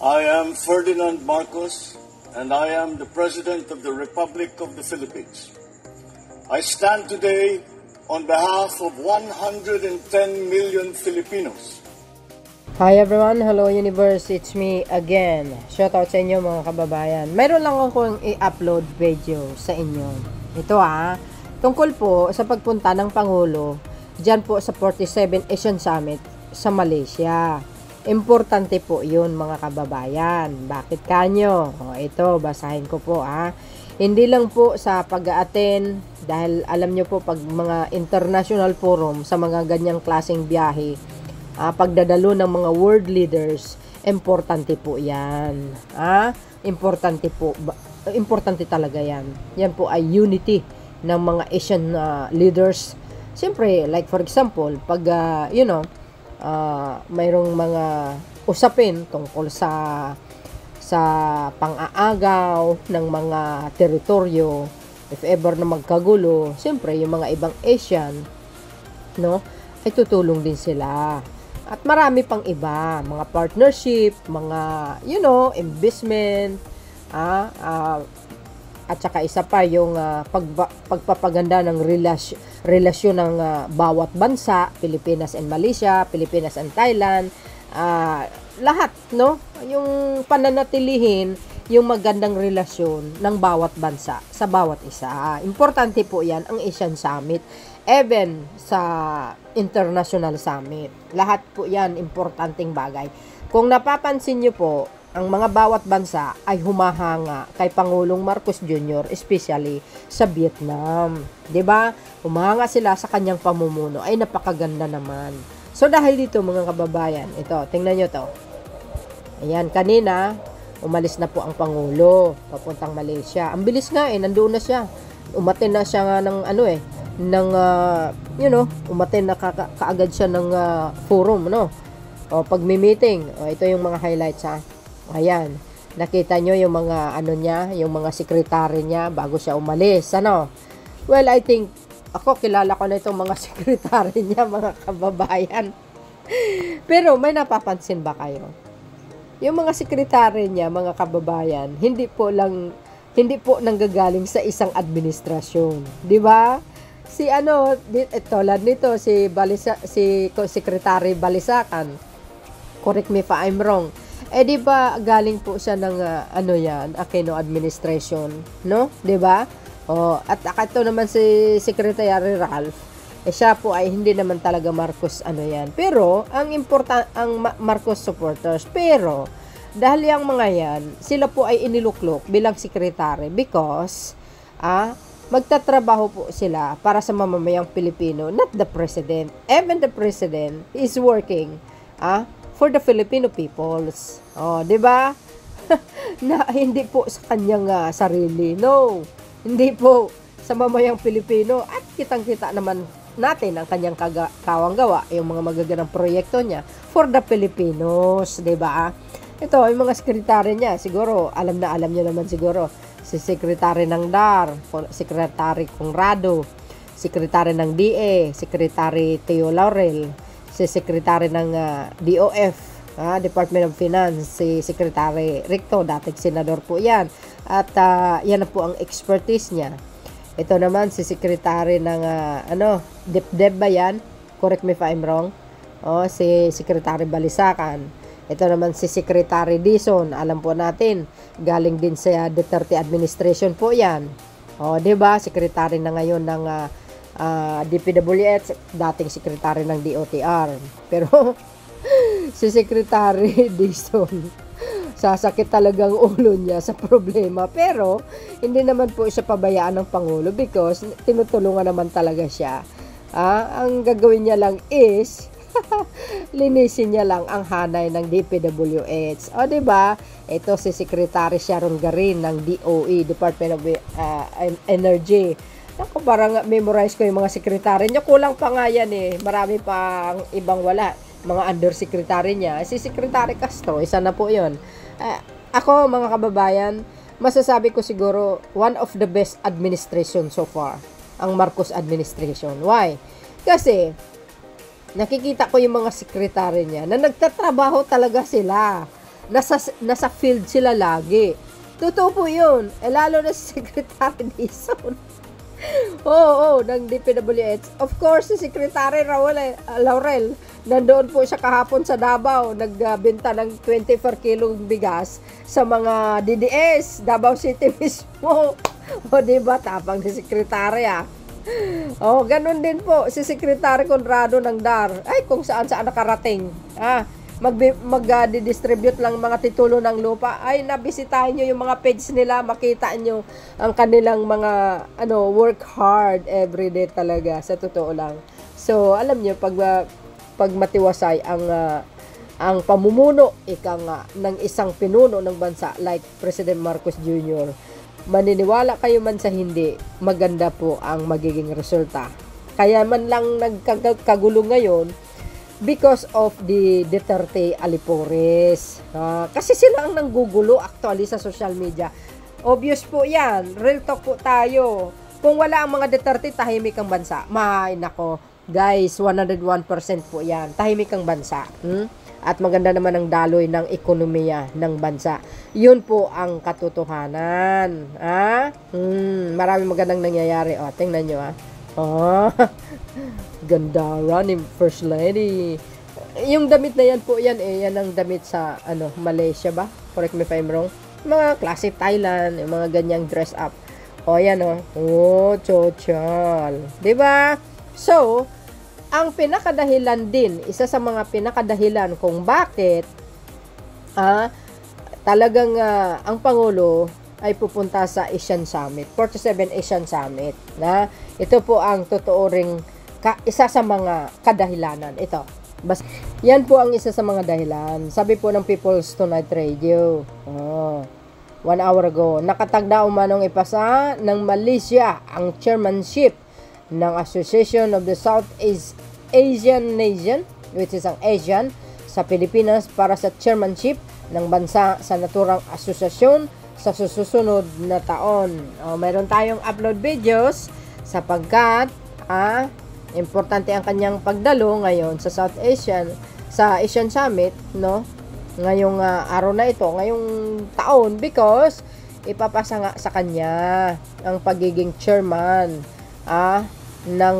I am Ferdinand Marcos, and I am the President of the Republic of the Philippines. I stand today on behalf of 110 million Filipinos. Hi everyone, hello universe, it's me again. Shoutout sa inyo mga kababayan. Mayroon lang akong i-upload video sa inyo. Ito tungkol po sa pagpunta ng Pangulo dyan po sa 47 Asian Summit sa Malaysia. Importante po yun mga kababayan. Bakit kanyo? Ito, basahin ko po Hindi lang po sa pag-a-attend, dahil alam nyo po pag mga international forum sa mga ganyang klaseng biyahe, pagdadalo ng mga world leaders, importante po yan. Importante po, importante talaga yan. Yan po ay unity ng mga Asian leaders. Siyempre, like for example, pag mayroong mga usapin tungkol sa pang-aagaw ng mga teritoryo, if ever na magkagulo, siyempre yung mga ibang Asian, ay tutulong din sila. At marami pang iba, mga partnership, mga investment, at saka isa pa yung pagpapaganda ng relasyon ng bawat bansa, Pilipinas and Malaysia, Pilipinas and Thailand, lahat, yung pananatilihin yung magandang relasyon ng bawat bansa sa bawat isa. Importante po yan ang Asian Summit, even sa International Summit. Lahat po yan importanteng bagay. Kung napapansin nyo po, ang mga bawat bansa ay humahanga kay Pangulong Marcos Jr., especially sa Vietnam. 'Di ba? Humahanga sila sa kanyang pamumuno. Ay napakaganda naman. So dahil dito mga kababayan, ito, tingnan nyo to. Ayan, kanina umalis na po ang Pangulo papuntang Malaysia. Ang bilis nga nandoon na siya. Umaten na siya nga ng umaten na kaagad siya ng forum, O pag meeting, ito yung mga highlights Ayan, nakita nyo yung mga yung mga sekretary niya bago siya umalis, Well, I think ako kilala ko na itong mga sekretary niya, mga kababayan. Pero may napapansin ba kayo? Yung mga sekretary niya, mga kababayan, hindi po nanggagaling sa isang administrasyon, 'di ba? Si tulad nito si Secretary Balisacan. Correct me if I'm wrong. Di ba galing po siya ng Aquino administration, Di ba? At ito naman si Secretary Ralph, siya po ay hindi naman talaga Marcos yan. Pero ang Marcos supporters, pero dahil yung mga yan, sila po ay iniluklok bilang secretary because magtatrabaho po sila para sa mamamayang Pilipino, not the president. Even the president is working for the Filipino peoples. Di ba? Na hindi po sa kanyang sarili. No. Hindi po sa mamayang Pilipino. At kitang-kita naman natin ang kanyang kawanggawa, yung mga magaganang proyekto niya for the Filipinos, di ba? Ito, yung mga sekretary niya, siguro, alam niyo naman siguro, si Sekretary ng DAR, Sekretary Conrado, Sekretary ng DA, Sekretary Teo Laurel, si Sekretary ng DOF, Department of Finance, si Sekretary Ricto, dating senador po yan. At yan na po ang expertise niya. Ito naman si Sekretary ng DepDep ba yan? Correct me if I'm wrong. Si Sekretary Balisacan. Ito naman si Secretary Dizon. Alam po natin, galing din sa Duterte administration po yan. 'Di ba? Sekretary na ngayon ng DPWH, dating sekretary ng DOTR. Pero si Secretary Dizon, sasakit talagang ulo niya sa problema. Pero hindi naman po siya pabayaan ng Pangulo because tinutulungan naman talaga siya. Ang gagawin niya lang is linisin niya lang ang hanay ng DPWH. Di ba? Ito si Secretary Sharon Garin ng DOE, Department of Energy. Ako, parang memorize ko yung mga sekretary niya. Kulang pa nga yan Marami pang ibang wala. Mga undersecretary niya. Si Secretary Castro, isa na po yun. Ako, mga kababayan, masasabi ko siguro, one of the best administration so far. Ang Marcos administration. Why? Kasi, nakikita ko yung mga sekretary niya na nagtatrabaho talaga sila. nasa field sila lagi. Totoo po yun. Lalo na si Secretary Dizon. Oo, ng DPWH. Of course, si Secretary Laurel, nandoon po siya kahapon sa Davao, nagbenta ng 24 kilong bigas sa mga DDS, Davao City mismo. O, diba? Tapang ni Secretary, O, ganun din po, si Secretary Conrado ng DAR. Ay, kung saan nakarating. Mag-distribute lang mga titulo ng lupa. Ay, nabisitahin nyo yung mga page nila, makita nyo ang kanilang mga work hard everyday talaga, sa totoo lang. So, alam nyo, pag matiwasay ang pamumuno ng isang pinuno ng bansa like President Marcos Jr., maniniwala kayo man sa hindi, maganda po ang magiging resulta. Kaya man lang nagkagulo ngayon, because of the Duterte Alipores. Kasi sila ang nanggugulo actually sa social media. Obvious po yan. Real talk po tayo. Kung wala ang mga Duterte, tahimik ang bansa. Nako. Guys, 101% po yan. Tahimik ang bansa. At maganda naman ang daloy ng ekonomiya ng bansa. Yun po ang katotohanan. Maraming magandang nangyayari. Tingnan nyo gandara ni First Lady. Yung damit na yan po, yan ang damit sa Malaysia ba? Correct me if I'm wrong. Mga classic Thailand, yung mga ganyang dress up. Yan chochal. 'Di ba? So, ang pinakadahilan din, isa sa mga pinakadahilan kung bakit talagang ang Pangulo ay pupunta sa Asian Summit, 47 Asian Summit. Ito po ang totoo ring isa sa mga kadahilanan. Yan po ang isa sa mga dahilan. Sabi po ng People's Tonight Radio, 1 hour ago, nakatagda umanong ipasa ng Malaysia ang chairmanship ng Association of the Southeast Asian Nation, which is ang ASEAN, sa Pilipinas para sa chairmanship ng bansa sa naturang asosasyon sa susunod na taon. Mayroon tayong upload videos sapagkat importante ang kanyang pagdalo ngayon sa Asian Summit, ngayong araw na ito, ngayong taon, because ipapasa nga sa kanya ang pagiging chairman ng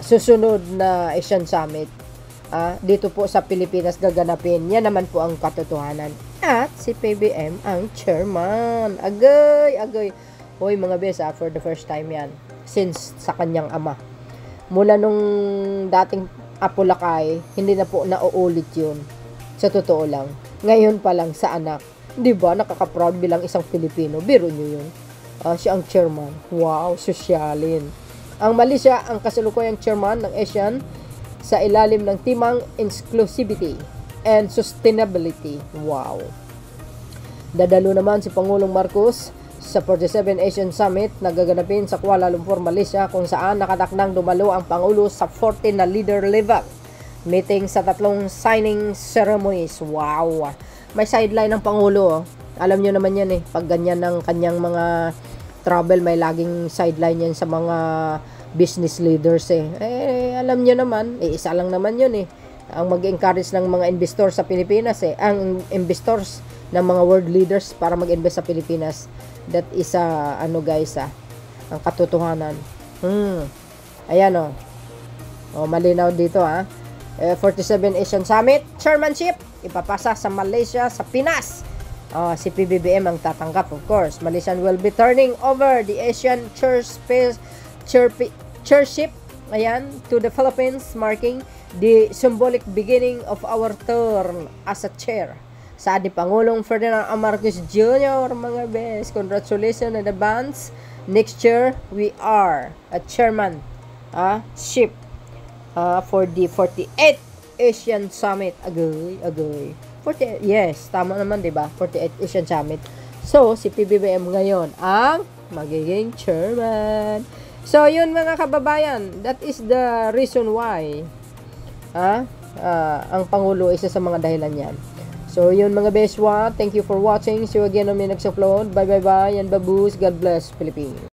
susunod na Asian Summit. Dito po sa Pilipinas gaganapin. Yan naman po ang katotohanan. At si PBM ang chairman. Agay. Hoy mga bes, for the first time yan. Since sa kanyang ama. Mula nung dating Apolakay, hindi na po nauulit yun. Sa totoo lang. Ngayon pa lang sa anak. Diba, nakaka-proud bilang isang Pilipino. Biro nyo yun. Siya ang chairman. Wow, sosyalin. Ang Malaysia, ang kasalukuyang chairman ng ASEAN sa ilalim ng timang Inclusivity and Sustainability. Wow. Dadalo naman si Pangulong Marcos sa 47 Asian Summit na gaganapin sa Kuala Lumpur, Malaysia, kung saan nakatakdang dumalo ang Pangulo sa 14 na leader level meeting sa 3 signing ceremonies. Wow. May sideline ng Pangulo. Alam nyo naman yan pag ganyan ng kanyang mga travel, may laging sideline yan sa mga business leaders alam nyo naman, isa lang naman yun ang mag-encourage ng mga investors sa Pilipinas ang investors ng mga world leaders para mag-invest sa Pilipinas. That is guys ang katotohanan. Ayan malinaw dito 47 Asian Summit chairmanship ipapasa sa Malaysia sa Pinas. Si PBBM ang tatanggap, of course. Malaysian will be turning over the Asian chairship to the Philippines, marking the symbolic beginning of our term as a chair. Sabi Pangulong Ferdinand R. Marcos Jr., mga best, congratulations in advance. Next year, we are a chairman ship for the 48th Asian Summit. Agay. 48, yes, tama naman, diba? 48 Asian Summit. So, si PBBM ngayon ang magiging chairman. So, yun mga kababayan, that is the reason why ang Pangulo, isa sa mga dahilan yan. So, yun mga beswa, thank you for watching. See you again on my next upload. Bye. And baboos, God bless Philippines.